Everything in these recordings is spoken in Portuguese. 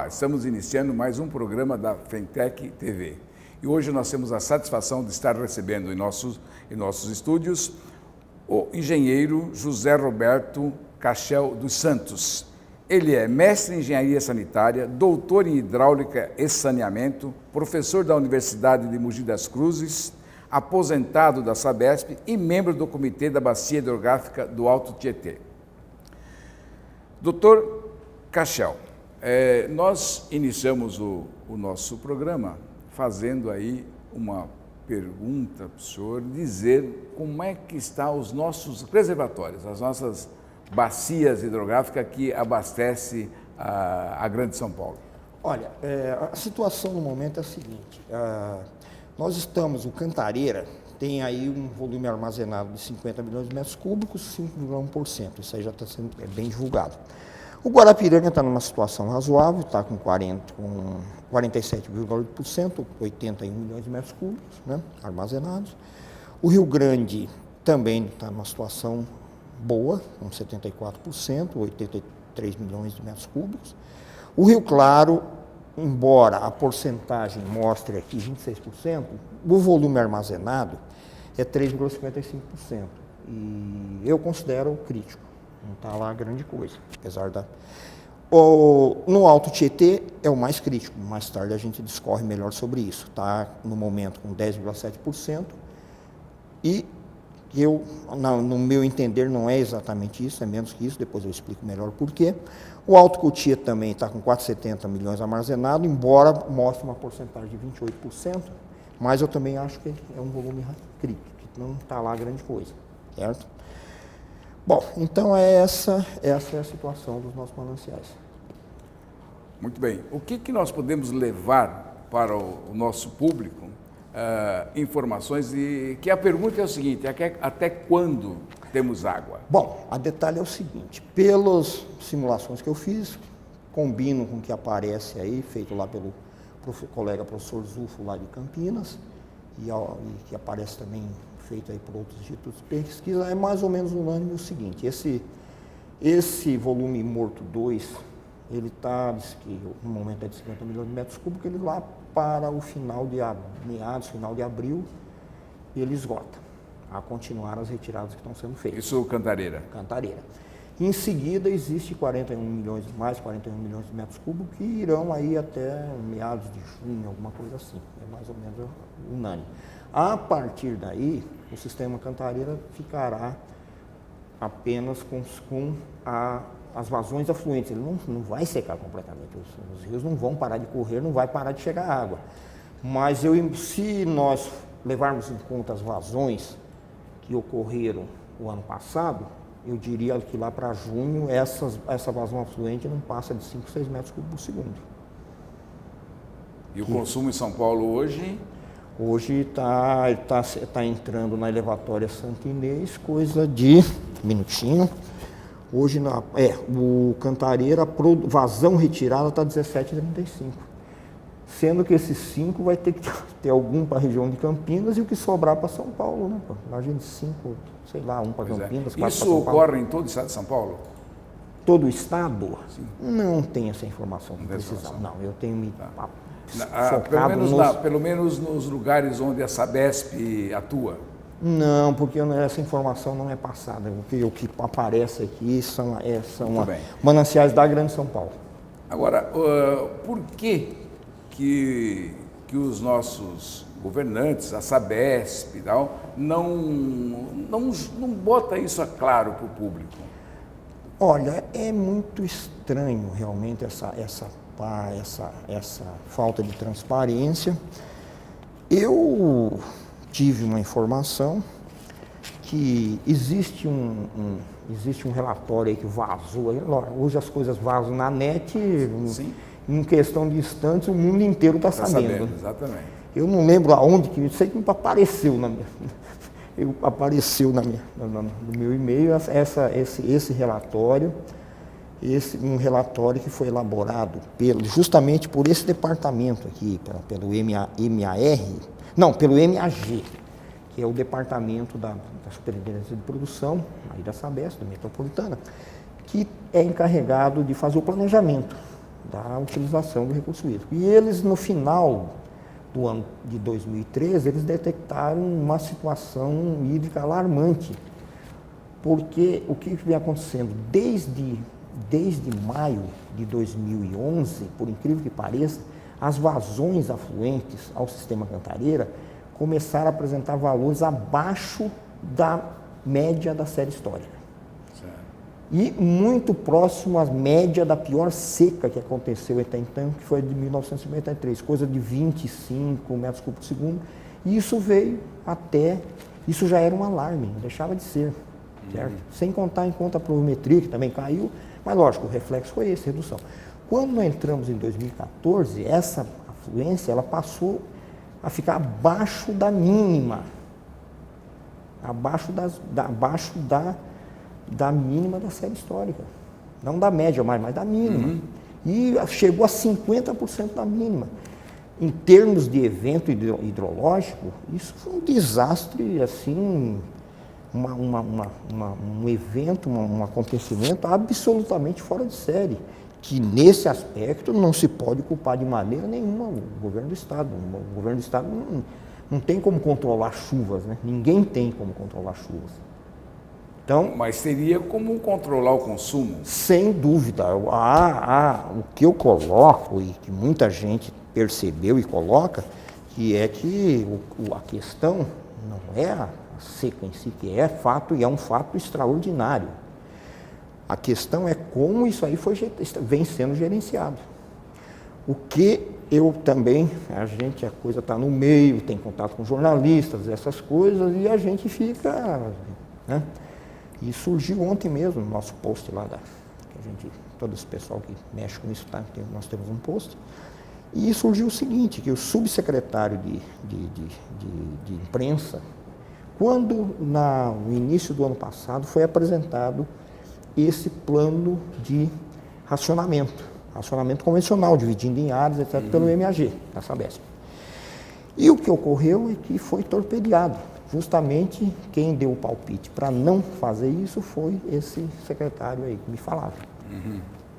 Olá, estamos iniciando mais um programa da Fentech TV. E hoje nós temos a satisfação de estar recebendo em nossos estúdios o engenheiro José Roberto Cachel dos Santos. Ele é mestre em engenharia sanitária, doutor em hidráulica e saneamento, professor da Universidade de Mogi das Cruzes, aposentado da Sabesp e membro do Comitê da Bacia Hidrográfica do Alto Tietê. Doutor Cachel, nós iniciamos o nosso programa fazendo aí uma pergunta para o senhor, dizer como é que estão os nossos reservatórios, as nossas bacias hidrográficas que abastecem a Grande São Paulo. Olha, a situação no momento é a seguinte, nós estamos, o Cantareira tem aí um volume armazenado de 50 milhões de metros cúbicos, 5,1%, isso aí já está sendo bem divulgado. O Guarapiranga está numa situação razoável, está com 47,8%, 81 milhões de metros cúbicos, né, armazenados. O Rio Grande também está numa situação boa, com 74%, 83 milhões de metros cúbicos. O Rio Claro, embora a porcentagem mostre aqui 26%, o volume armazenado é 3,55%. E eu considero crítico. Não está lá grande coisa, apesar da... No Alto Tietê é o mais crítico, mais tarde a gente discorre melhor sobre isso. Está no momento com 10,7% e no meu entender, não é exatamente isso, é menos que isso, depois eu explico melhor por quê. O Alto Cotia também está com 470 milhões armazenado, embora mostre uma porcentagem de 28%, mas eu também acho que é um volume crítico, que não está lá grande coisa, certo? Bom, então essa é a situação dos nossos mananciais. Muito bem. O que nós podemos levar para o nosso público, informações, e que a pergunta é o seguinte, até quando temos água? Bom, a detalhe é o seguinte, pelas simulações que eu fiz, combino com o que aparece aí, feito lá pelo colega professor Zufo lá de Campinas, e que aparece também feito aí por outros institutos de pesquisa, é mais ou menos unânime o seguinte, esse volume morto 2, ele está, no momento é de 50 milhões de metros cúbicos, ele lá para o final de abril, ele esgota, a continuar as retiradas que estão sendo feitas. Isso Cantareira? Cantareira. Em seguida, existe mais 41 milhões de metros cúbicos que irão aí até meados de junho, alguma coisa assim, é mais ou menos unânime. A partir daí, o sistema Cantareira ficará apenas com as vazões afluentes, ele não vai secar completamente, os rios não vão parar de correr, não vai parar de chegar água. Mas se nós levarmos em conta as vazões que ocorreram o ano passado, eu diria que lá para junho essa vazão afluente não passa de 5, 6 metros cúbicos por segundo. E o consumo em São Paulo hoje? Hoje está entrando na elevatória Santo Inês, coisa de minutinho. Hoje o Cantareira, vazão retirada está 17,35. Sendo que esses 5 vai ter que ter algum para a região de Campinas e o que sobrar para São Paulo, né? Imagina 5, sei lá, um para Campinas, 4 para São Paulo. Isso ocorre em todo o estado de São Paulo? Todo o estado? Sim. Não tenho essa informação com precisão. Não, eu tenho me pelo menos nos lugares onde a Sabesp atua? Não, porque essa informação não é passada. O que aparece aqui são mananciais da Grande São Paulo. Agora, por que os nossos governantes, a Sabesp e tal, não bota isso a claro para o público? Olha, é muito estranho realmente essa falta de transparência. Eu tive uma informação que existe um relatório aí que vazou. Hoje as coisas vazam na net, em questão de instantes o mundo inteiro está sabendo. Exatamente. Eu não lembro aonde, eu sei que apareceu no meu e-mail esse relatório. Um relatório que foi elaborado justamente por esse departamento aqui, pelo pelo MAG, que é o departamento da Superintendência de Produção, aí da Sabesp, da Metropolitana, que é encarregado de fazer o planejamento da utilização do recurso hídrico. E eles, no final do ano de 2013, eles detectaram uma situação hídrica alarmante, porque o que vem acontecendo desde maio de 2011, por incrível que pareça, as vazões afluentes ao sistema Cantareira começaram a apresentar valores abaixo da média da série histórica. Certo. E muito próximo à média da pior seca que aconteceu até então, que foi de 1953, coisa de 25 metros cúbicos por segundo. E isso veio isso já era um alarme, não deixava de ser, certo? Sem contar em conta a pluviometria, que também caiu, mas lógico, o reflexo foi esse, redução. Quando nós entramos em 2014, essa afluência ela passou a ficar abaixo da mínima, abaixo da mínima da série histórica. Não da média mais, mas da mínima. E chegou a 50% da mínima. Em termos de evento hidrológico, isso foi um desastre, assim, um evento, um acontecimento absolutamente fora de série, que nesse aspecto não se pode culpar de maneira nenhuma o governo do Estado. O governo do Estado não tem como controlar chuvas, né? Ninguém tem como controlar chuvas. Então, mas teria como controlar o consumo? Sem dúvida. O que eu coloco, e que muita gente percebeu e coloca, que é que a questão não é a seca em si, que é fato e é um fato extraordinário. A questão é como isso aí vem sendo gerenciado. O que eu também, a coisa está no meio, tem contato com jornalistas, essas coisas, e a gente fica, né? E surgiu ontem mesmo no nosso post lá, todo esse pessoal que mexe com isso, nós temos um post, e surgiu o seguinte, que o subsecretário de imprensa, quando no início do ano passado foi apresentado esse plano de racionamento convencional, dividindo em áreas, etc., pelo MAG, da Sabesp. E o que ocorreu é que foi torpedeado. Justamente quem deu o palpite para não fazer isso foi esse secretário aí que me falava.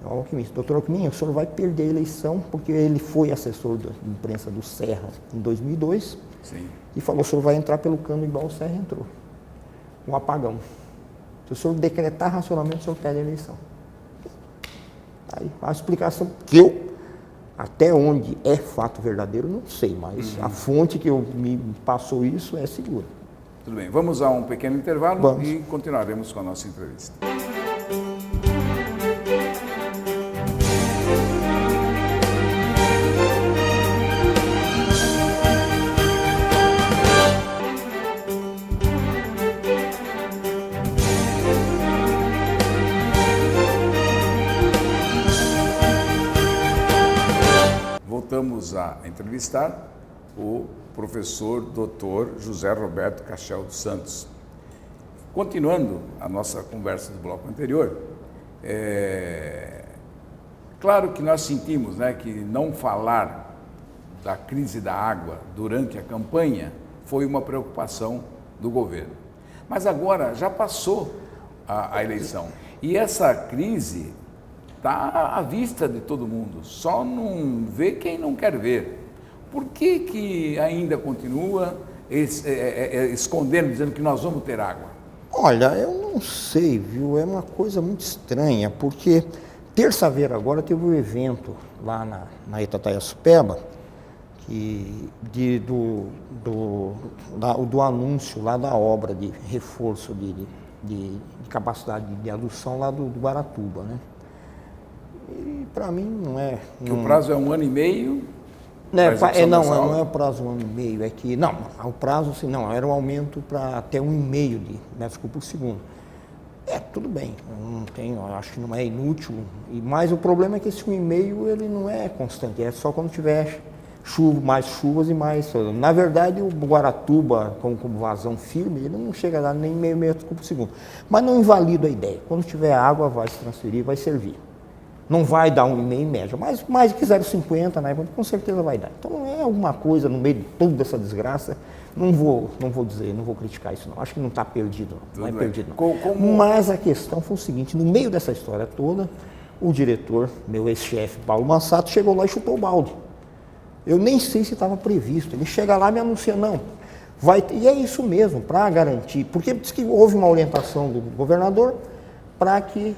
O Alckmin. Doutor Alckmin, o senhor vai perder a eleição, porque ele foi assessor de imprensa do Serra em 2002. Sim. E falou, o senhor vai entrar pelo cano igual o Serra entrou. Um apagão. Se o senhor decretar racionamento, o senhor perde a eleição. Aí, a explicação que até onde é fato verdadeiro, não sei, mas a fonte que me passou isso é segura. Tudo bem, vamos a um pequeno intervalo. Vamos. E continuaremos com a nossa entrevista. Voltamos a entrevistar o professor Dr. José Roberto Cachel dos Santos. Continuando a nossa conversa do bloco anterior, claro que nós sentimos, né, que não falar da crise da água durante a campanha foi uma preocupação do governo. Mas agora já passou a eleição e essa crise está à vista de todo mundo, só não vê quem não quer ver. Por que ainda continua escondendo, dizendo que nós vamos ter água? Olha, eu não sei, viu? É uma coisa muito estranha, porque terça-feira agora teve um evento lá na Itataiaçupeba, do anúncio lá da obra de reforço de capacidade de adução lá do Guaratuba, né? E para mim não é... Que o prazo é 1 ano e meio? Não é o prazo 1 ano e meio, é que... Não, o prazo, assim, não, era um aumento para até 1,5 de metros cúbicos por segundo. Tudo bem, eu acho que não é inútil, mas o problema é que esse 1,5 ele não é constante, é só quando tiver mais chuvas e mais... Na verdade, o Guaratuba, com vazão firme, ele não chega a dar nem meio metro cúbico por segundo. Mas não invalida a ideia, quando tiver água vai se transferir, vai servir. Não vai dar 1,5 em média, mas mais que 0,50, né? Com certeza vai dar. Então não é alguma coisa no meio de toda essa desgraça. Não vou dizer, não vou criticar isso não. Acho que não está perdido, não. Não é perdido não. Mas a questão foi o seguinte, no meio dessa história toda, O diretor, meu ex-chefe, Paulo Massato, chegou lá e chutou o balde. Eu nem sei se estava previsto. Ele chega lá e me anuncia, não, vai ter, e é isso mesmo, para garantir, porque diz que houve uma orientação do governador para que,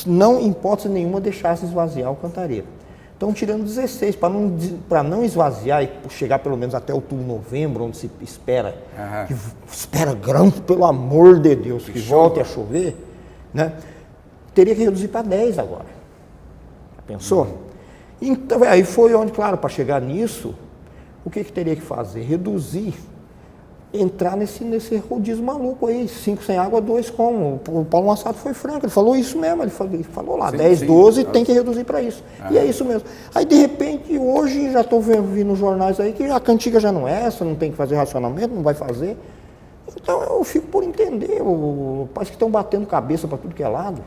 não, em hipótese nenhuma, deixasse esvaziar o Cantareira. Estão tirando 16, para não esvaziar e chegar pelo menos até outubro, novembro, onde se espera, espera grãos, pelo amor de Deus, que volte a chover, né? Teria que reduzir para 10 agora. Pensou? Então, aí foi onde, claro, para chegar nisso, o que teria que fazer? Reduzir, entrar nesse rodízio maluco aí, 5 sem água, 2 com. O Paulo Massato foi franco, ele falou isso mesmo, ele falou lá, sim, 10, sim, 12, tem que reduzir para isso. E é isso mesmo. Aí, de repente, hoje, já estou vendo nos jornais aí que a cantiga já não é essa, não tem que fazer racionamento, não vai fazer. Então, eu fico por entender, parece que estão batendo cabeça para tudo que é lado.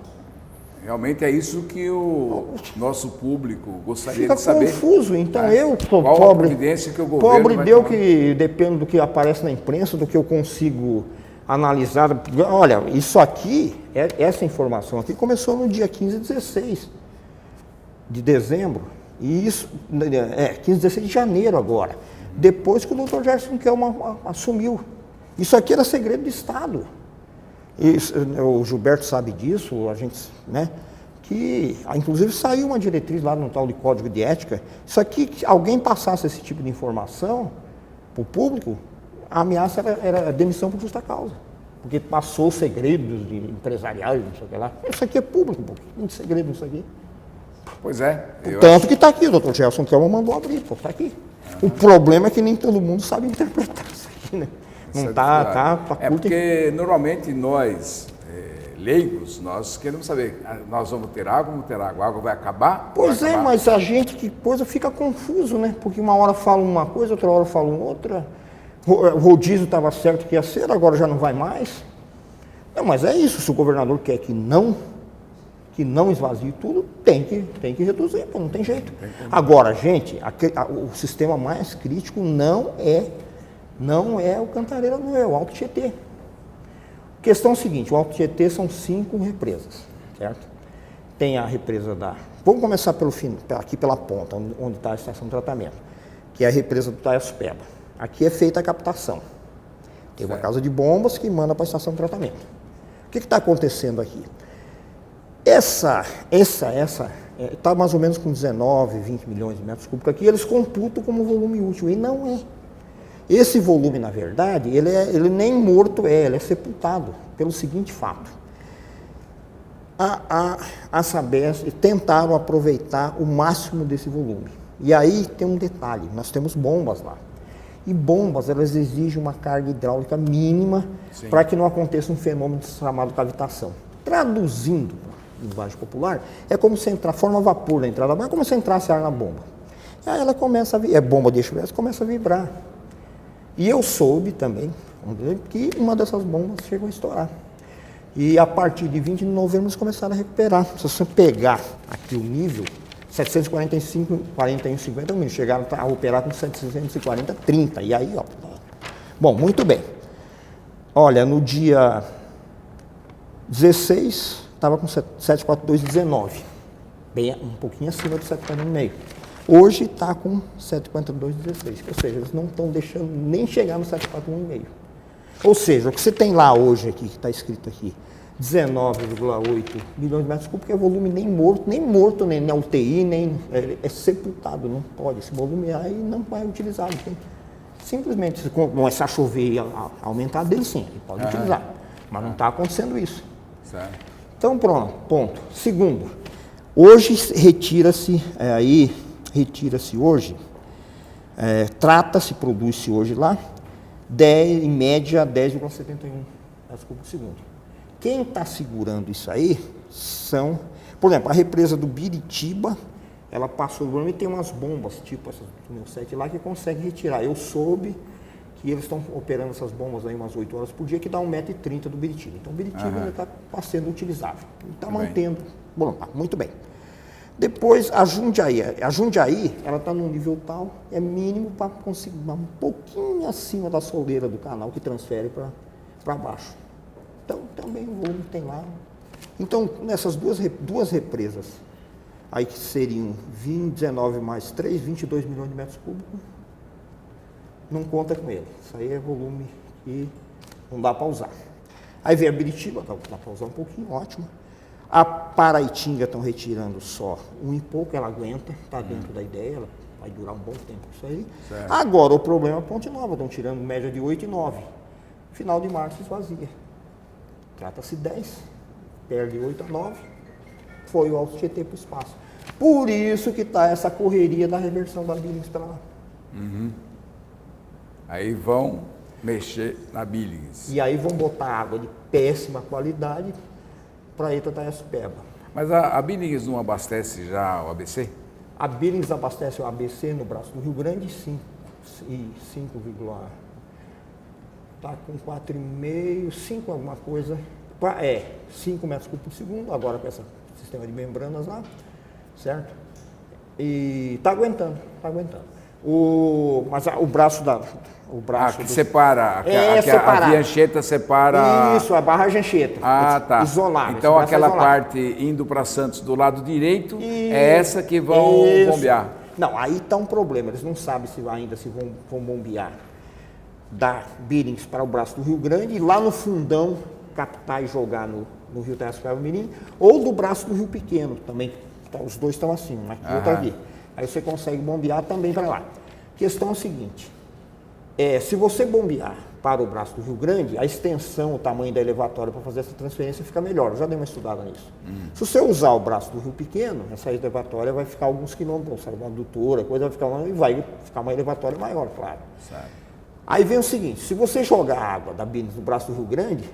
Realmente é isso que o nosso público gostaria Fica de saber. Fica confuso. Então eu sou qual pobre, a providência que o governo pobre vai deu tomar? Que depende do que aparece na imprensa, do que eu consigo analisar. Olha, isso aqui, essa informação aqui começou no dia 15 e 16 de dezembro. E isso, 15 e 16 de janeiro agora. Depois que o Dr. Gerson Kelman assumiu. Isso aqui era segredo de Estado. Isso, o Gilberto sabe disso, a gente, né? Que, inclusive, saiu uma diretriz lá no tal de Código de Ética. Isso aqui, se alguém passasse esse tipo de informação para o público, a ameaça era demissão por justa causa. Porque passou segredos de empresariais, não sei o que lá. Isso aqui é público, pô. Não tem segredo nisso aqui. Pois é. Tanto que está aqui, o Dr. Gerson Kelman mandou abrir, pô, está aqui. O problema é que nem todo mundo sabe interpretar isso aqui, né? Não tá porque normalmente nós, leigos, nós queremos saber, nós vamos ter água, a água vai acabar? Pois vai é, acabar? mas a gente, que coisa, fica confuso, né? Porque uma hora fala uma coisa, outra hora fala outra. O rodízio estava certo que ia ser, agora já não vai mais. Não, mas é isso, se o governador quer que não esvazie tudo, tem que reduzir, pô, não tem jeito. Agora, gente, o sistema mais crítico não é o Cantareira, não é o Alto Tietê. Questão seguinte, o Alto Tietê são 5 represas, certo? Tem a represa vamos começar aqui pela ponta, onde está a estação de tratamento, que é a represa do Taiaçupeba. Aqui é feita a captação. Tem uma casa de bombas que manda para a estação de tratamento. O que está acontecendo aqui? Essa está mais ou menos com 19, 20 milhões de metros cúbicos aqui, eles computam como volume útil, e não é. Esse volume, na verdade, ele nem morto ele é sepultado, pelo seguinte fato. A Sabesp tentaram aproveitar o máximo desse volume. E aí tem um detalhe, nós temos bombas lá. E bombas, elas exigem uma carga hidráulica mínima para que não aconteça um fenômeno chamado cavitação. Traduzindo em linguagem popular, é como se entrar, forma vapor na entrada, mas é como se entrasse ar na bomba. E aí ela começa a bomba de eixo começa a vibrar. E eu soube também que uma dessas bombas chegou a estourar. E a partir de 20 de novembro eles começaram a recuperar. Se você pegar aqui o nível, 741,50 milhos, chegaram a operar com 740,30. E aí, ó. Bom, muito bem. Olha, no dia 16, estava com 742,19. Bem, um pouquinho acima do 741,5. Hoje está com 752,16, ou seja, eles não estão deixando nem chegar no 741,5. Ou seja, o que você tem lá hoje aqui, que está escrito aqui, 19,8 milhões de metros cúbicos, que é volume nem morto, nem na UTI, nem é sepultado, não pode. Esse volume aí não vai utilizado. Simplesmente, se começar a chover e aumentar dele, sim, ele pode utilizar. Mas não está acontecendo isso. Certo. Então, pronto, ponto. Segundo, hoje retira-se hoje, trata-se, produz-se hoje lá, em média 10,71 metros cúbicos por segundo. Quem está segurando isso aí são, por exemplo, a represa do Biritiba, ela passou do volume e tem umas bombas, tipo essas do meu 7 lá, que consegue retirar. Eu soube que eles estão operando essas bombas aí umas 8 horas por dia, que dá 1,30 m do Biritiba. Então o Biritiba já está sendo utilizável. Está mantendo. Bom, muito bem. Depois, a Jundiaí, ela está num nível tal, é mínimo para conseguir um pouquinho acima da soleira do canal que transfere para baixo. Então, também o volume tem lá. Então, nessas duas represas Aí que seriam 19 mais 3, 22 milhões de metros cúbicos. Não conta com ele. Isso aí é volume que não dá para usar. Aí vem a Biritiba, dá para usar um pouquinho, ótimo. A Paraitinga estão retirando só um e pouco, ela aguenta, está dentro da ideia, ela vai durar um bom tempo isso aí. Certo. Agora o problema é a Ponte Nova, estão tirando média de 8 e 9. Final de março esvazia. Trata-se 10, perde 8 a 9, foi o Alto Tietê para o espaço. Por isso que está essa correria da reversão da Billings para lá. Aí vão mexer na Billings. E aí vão botar água de péssima qualidade para Itaiaçupeba. Mas a Billings não abastece já o ABC? A Billings abastece o ABC no braço do Rio Grande, 5, está com 4,5, 5 alguma coisa, 5 metros cúbicos por segundo, agora com esse sistema de membranas lá, certo? E está aguentando, está aguentando. Mas o braço da... O braço que separa, a via Anchieta separa... Isso, a barragem Anchieta. Tá. Isolada. Então aquela parte indo para Santos do lado direito, é essa que vão bombear. Não, aí está um problema, eles não sabem se vão bombear da Billings para o braço do Rio Grande e lá no fundão captar e jogar no Rio Itaiaçupeba-Mirim, ou do braço do Rio Pequeno, também, os dois estão assim, um aqui e outro aqui. Aí você consegue bombear também para lá. A questão é a seguinte, se você bombear para o braço do Rio Grande, a extensão, o tamanho da elevatória para fazer essa transferência fica melhor. Eu já dei uma estudada nisso. Se você usar o braço do Rio Pequeno, essa elevatória vai ficar alguns quilômetros, sabe, uma adutora, coisa vai ficar uma elevatória maior, claro. Certo. Aí vem o seguinte, se você jogar a água da Billings no braço do Rio Grande,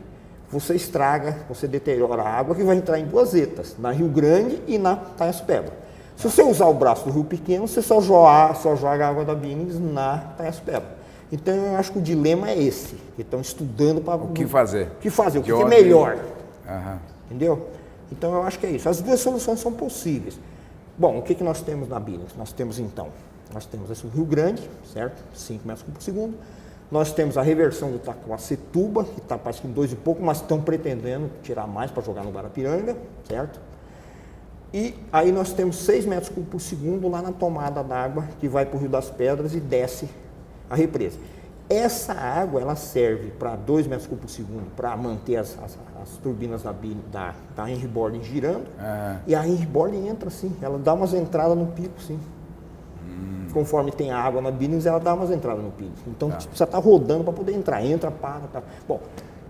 você estraga, você deteriora a água que vai entrar em duas etas, na Rio Grande e na Itaiaçupeba. Se você usar o braço do Rio Pequeno, você só joga a água da Billings na Itaiaçupeba. Então, eu acho que o dilema é esse, que estão estudando para... O que fazer? O que fazer, o que é melhor. Uhum. Entendeu? Então, eu acho que é isso. As duas soluções são possíveis. Bom, o que nós temos na Billings? Nós temos, então, esse Rio Grande, certo? 5 metros por segundo. Nós temos a reversão do Itacoacetuba, que está parece que em 2 e pouco, mas estão pretendendo tirar mais para jogar no Guarapiranga, certo? E aí nós temos 6 metros cúbicos por segundo lá na tomada d'água, que vai para o Rio das Pedras e desce a represa. Essa água, ela serve para 2 metros cúbicos por segundo, para manter as turbinas da Henry Boarding girando, e a Henry Boarding entra assim, ela dá umas entradas no pico, sim. Conforme tem a água na Billings, ela dá umas entradas no pico. Então, precisa estar rodando para poder entrar. Entra, para, tá. Bom,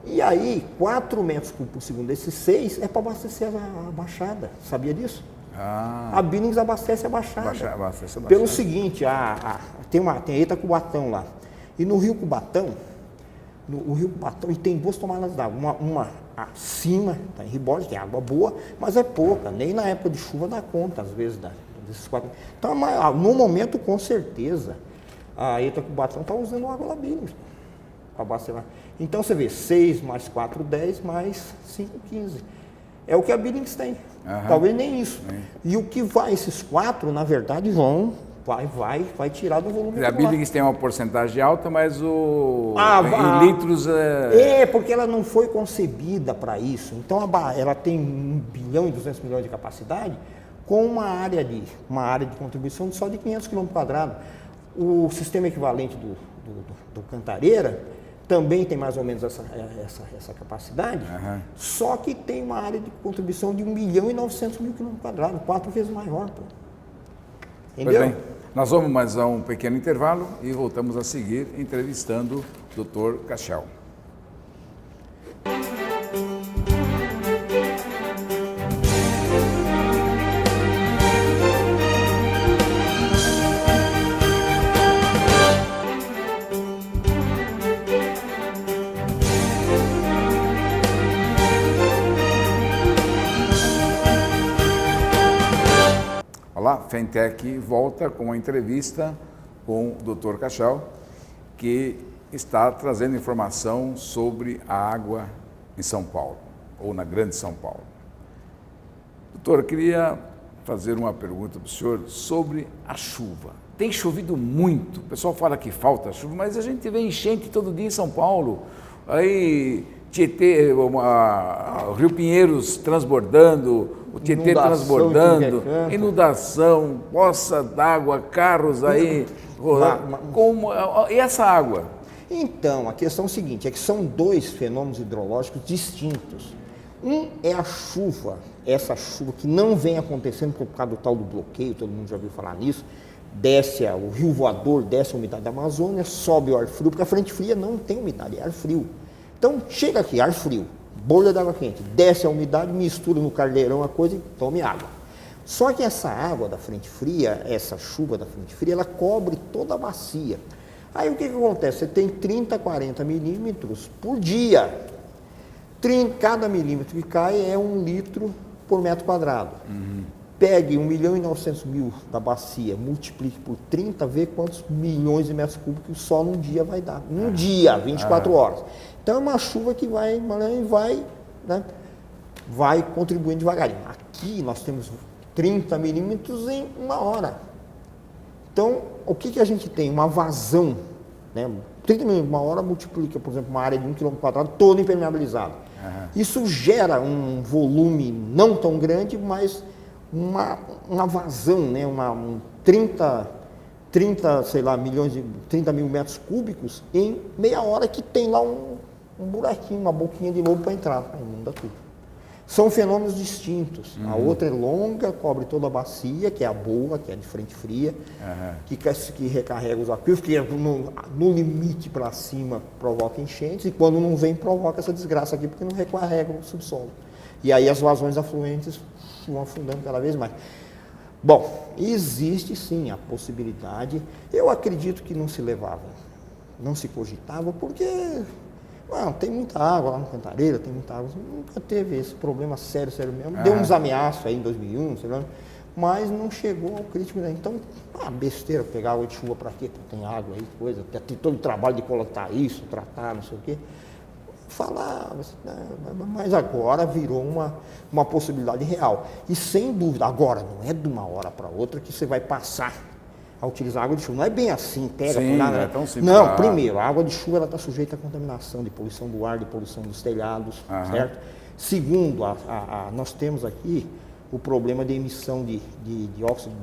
e aí, 4 metros cúbicos por segundo desses 6 é para abastecer a Baixada. Sabia disso? A Billings abastece a Baixada. Abastece a Baixada. Pelo seguinte, tem a Itacubatão lá. E no Rio Cubatão, e tem 2 tomadas d'água. Uma acima, tá em Riborge, tem água boa, mas é pouca. Nem na época de chuva dá conta, às vezes, desses 4. Então, no momento, com certeza, a Itacubatão está usando água da Billings. Então, você vê, 6 mais 4, 10, mais 5, 15. É o que a Billings tem. Talvez nem isso. E o que esses 4, na verdade, vai tirar do volume. A Billings tem uma porcentagem alta, mas em litros... porque ela não foi concebida para isso. Então, ela tem 1 bilhão e 200 milhões de capacidade, com uma área de contribuição só de 500 km². O sistema equivalente do Cantareira também tem mais ou menos essa capacidade, só que tem uma área de contribuição de 1 milhão e 900 mil km², 4 vezes maior. Pô. Entendeu? Pois bem, nós vamos mais a um pequeno intervalo e voltamos a seguir entrevistando o Dr. Cachel. Olá, Fentec volta com uma entrevista com o Dr. Cachel, que está trazendo informação sobre a água em São Paulo, ou na Grande São Paulo. Doutor, eu queria fazer uma pergunta para o senhor sobre a chuva. Tem chovido muito, o pessoal fala que falta chuva, mas a gente vê enchente todo dia em São Paulo. Aí Tietê, o Rio Pinheiros transbordando, o Tietê transbordando, inundação, poça d'água, carros aí rodando. E essa água? Então, a questão é o seguinte, é que são dois fenômenos hidrológicos distintos. Um é a chuva, essa chuva que não vem acontecendo por causa do tal do bloqueio, todo mundo já ouviu falar nisso, desce o rio voador, desce a umidade da Amazônia, sobe o ar frio, porque a frente fria não tem umidade, é ar frio. Então, chega aqui, ar frio, bolha d'água quente, desce a umidade, mistura no caldeirão a coisa e tome água. Só que essa água da frente fria, essa chuva da frente fria, ela cobre toda a bacia. Aí o que acontece? Você tem 30, 40 milímetros por dia. Cada milímetro que cai é 1 litro por metro quadrado. Pegue 1.900.000 da bacia, multiplique por 30, vê quantos milhões de metros cúbicos só num dia vai dar. Num dia, 24 horas. Então é uma chuva que vai contribuindo devagarinho. Aqui nós temos 30 milímetros em 1 hora. Então, o que a gente tem? Uma vazão, né? 30 milímetros em 1 hora multiplica, por exemplo, uma área de 1 km² toda impermeabilizada. Isso gera um volume não tão grande, mas uma vazão, né? 30 mil metros cúbicos em meia hora que tem lá um buraquinho, uma boquinha de lobo para entrar, inunda tudo. São fenômenos distintos. A outra é longa, cobre toda a bacia, que é a boa, que é de frente fria, que recarrega os aquíferos, que no limite para cima provoca enchentes, e quando não vem, provoca essa desgraça aqui, porque não recarrega o subsolo. E aí as vazões afluentes vão afundando cada vez mais. Bom, existe sim a possibilidade, eu acredito que não se levava, não se cogitava, porque tem muita água lá no Cantareira, tem muita água, nunca teve esse problema sério mesmo. Deu uns ameaços aí em 2001, sei lá, mas não chegou ao crítico. Então, besteira pegar água de chuva para quê? Tem água aí, coisa, tem todo o trabalho de coletar isso, tratar, não sei o quê. Falava, mas agora virou uma possibilidade real. E sem dúvida, agora não é de uma hora para outra que você vai passar a utilizar água de chuva. Não é bem assim, pega por nada. Não é tão simples. Não, primeiro, a água de chuva está sujeita à contaminação de poluição do ar, de poluição dos telhados, certo? Segundo, nós temos aqui o problema de emissão de dióxido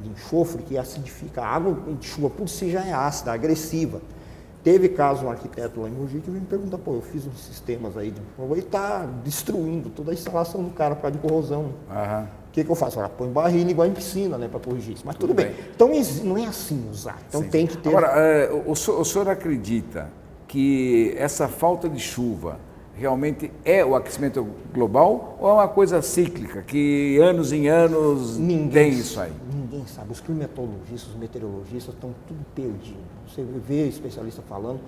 de enxofre, que acidifica. A água de chuva por si já é ácida, agressiva. Teve caso um arquiteto lá em Mogi que veio me perguntar, eu fiz uns sistemas aí, e está destruindo toda a instalação do cara por causa de corrosão. O que eu faço? Põe barrilha igual em piscina, né, para corrigir isso. Mas tudo bem. Então não é assim usar. Então tem que ter. Agora, o senhor acredita que essa falta de chuva realmente é o aquecimento global ou é uma coisa cíclica, que anos em anos tem isso aí? Ninguém sabe. Os climatologistas, os meteorologistas estão tudo perdidos. Você vê especialista falando,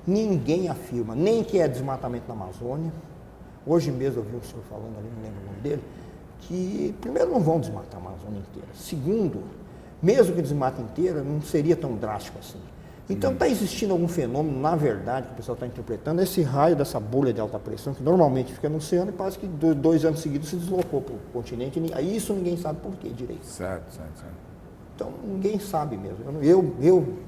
ninguém afirma, nem que é desmatamento na Amazônia. Hoje mesmo eu vi o senhor falando ali, não lembro o nome dele, que primeiro não vão desmatar a Amazônia inteira. Segundo, mesmo que desmata inteira, não seria tão drástico assim. Então está existindo algum fenômeno, na verdade, que o pessoal está interpretando, esse raio dessa bolha de alta pressão, que normalmente fica no oceano e parece que 2 anos seguidos se deslocou para o continente. E isso ninguém sabe por quê direito. Certo. Então ninguém sabe mesmo.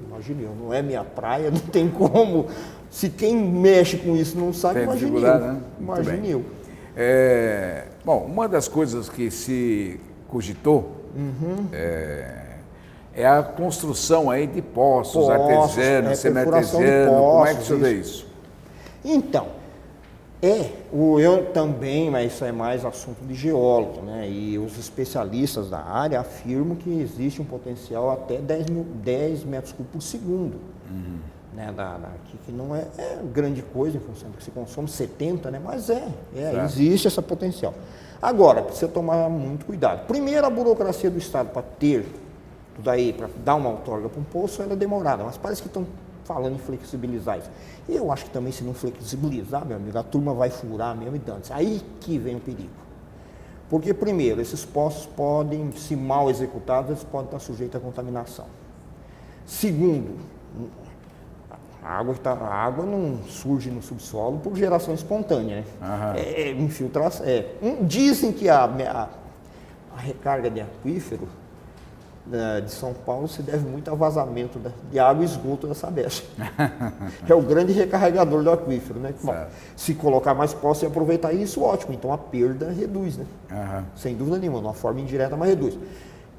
Imagine, não é minha praia, não tem como. Se quem mexe com isso não sabe, imagine eu. Né? Imagine eu. Bom, uma das coisas que se cogitou é a construção aí de poços artesianos, semi-artesianos. Como é que você vê isso? Então, eu também, mas isso é mais assunto de geólogo, né? E os especialistas da área afirmam que existe um potencial até 10 metros cúbicos por segundo. Né? Que não é grande coisa em função do que se consome, 70, né? Mas existe esse potencial. Agora, precisa tomar muito cuidado. Primeiro, a burocracia do Estado para ter tudo aí, para dar uma outorga para um poço, ela é demorada, mas parece que estão falando em flexibilizar isso. E eu acho que também, se não flexibilizar, meu amigo, a turma vai furar mesmo e dane-se. Aí que vem o perigo. Porque, primeiro, esses poços podem, se mal executados, eles podem estar sujeitos à contaminação. Segundo, a água não surge no subsolo por geração espontânea, né? Infiltração. Dizem que a recarga de aquífero de São Paulo se deve muito ao vazamento de água e esgoto da Sabesp. É o grande recarregador do aquífero, né? Bom, se colocar mais posse e aproveitar isso, ótimo. Então a perda reduz, né? Sem dúvida nenhuma, de uma forma indireta, mas reduz.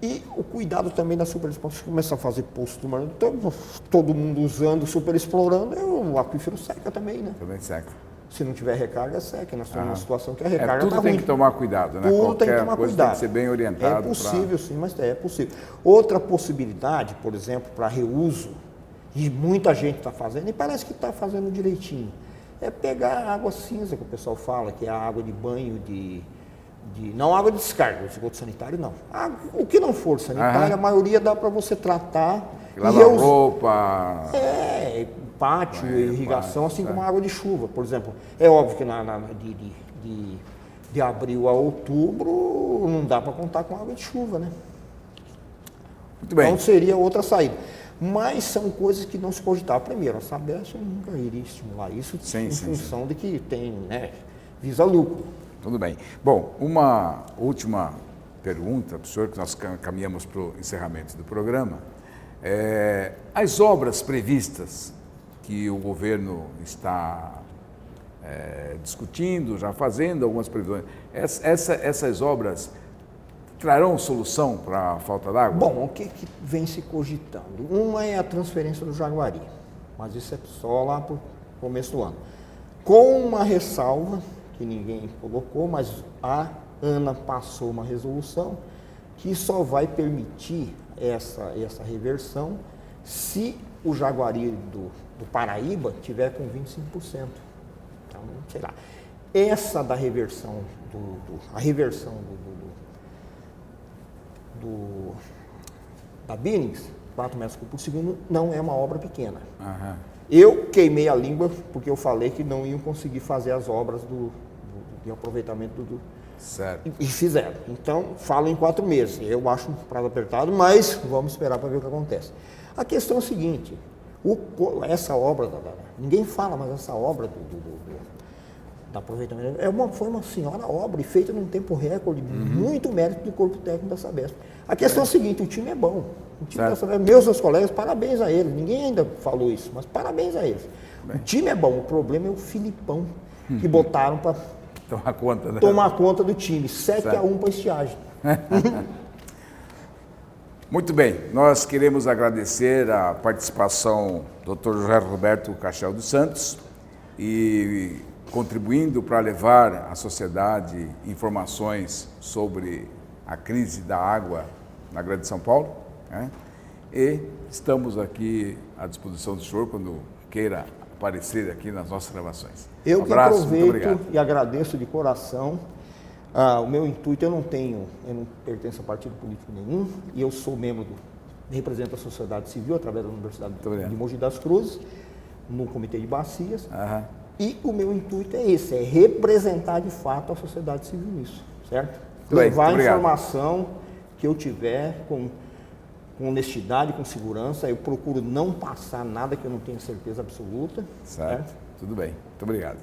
E o cuidado também da superexploração. Se começar a fazer poço do mar, todo mundo usando, superexplorando, o aquífero seca também, né? Também seca. Se não tiver recarga, seca. Nós estamos numa situação que a recarga tudo tá tem ruim. que tomar cuidado, né? Tudo tem que Qualquer tomar coisa cuidado. tem que ser bem orientado. É possível, sim, mas é possível. Outra possibilidade, por exemplo, para reuso, e muita gente está fazendo, e parece que está fazendo direitinho, é pegar a água cinza, que o pessoal fala, que é a água de banho não água de descarga, o esgoto sanitário não. O que não for sanitário, a maioria dá para você tratar e lavar roupa. Pátio, irrigação, assim como água de chuva. Por exemplo, é óbvio que de abril a outubro não dá para contar com água de chuva, né? Muito bem. Então seria outra saída. Mas são coisas que não se cogitava. Primeiro, a Sabesp nunca iria estimular isso em função de que tem, né, visa lucro. Tudo bem. Bom, uma última pergunta para o senhor, que nós caminhamos para o encerramento do programa. As obras previstas que o governo está discutindo, já fazendo algumas previsões, essas obras trarão solução para a falta d'água? Bom, o que vem se cogitando? Uma é a transferência do Jaguari, mas isso é só lá para o começo do ano. Com uma ressalva, que ninguém colocou, mas a ANA passou uma resolução que só vai permitir essa reversão se o Jaguari do Paraíba tiver com 25%. Então, sei lá. Essa da reversão, a reversão da Billings, 4 metros cúbicos por segundo, não é uma obra pequena. Eu queimei a língua porque eu falei que não iam conseguir fazer as obras de aproveitamento Certo. E fizeram. Então, falo em 4 meses. Eu acho um prazo apertado, mas vamos esperar para ver o que acontece. A questão é a seguinte, essa obra, ninguém fala, mas essa obra do aproveitamento foi uma senhora obra e feita num tempo recorde, muito mérito do corpo técnico da Sabesp. A questão é a seguinte, o time é bom. O time da Sabesp, meus colegas, parabéns a eles. Ninguém ainda falou isso, mas parabéns a eles. O time é bom, o problema é o Filipão, que botaram para tomar conta do time. 7-1 para a estiagem. Muito bem, nós queremos agradecer a participação do Dr. José Roberto Cachel dos Santos e contribuindo para levar à sociedade informações sobre a crise da água na Grande São Paulo, né? E estamos aqui à disposição do senhor quando queira aparecer aqui nas nossas gravações. Eu que aproveito e agradeço de coração. O meu intuito, eu não pertenço a partido político nenhum, e eu sou represento a sociedade civil através da Universidade de Mogi das Cruzes, no Comitê de Bacias, e o meu intuito é esse, é representar de fato a sociedade civil nisso, certo? Levar a informação que eu tiver com honestidade, com segurança, eu procuro não passar nada que eu não tenha certeza absoluta. Certo? Tudo bem, muito obrigado.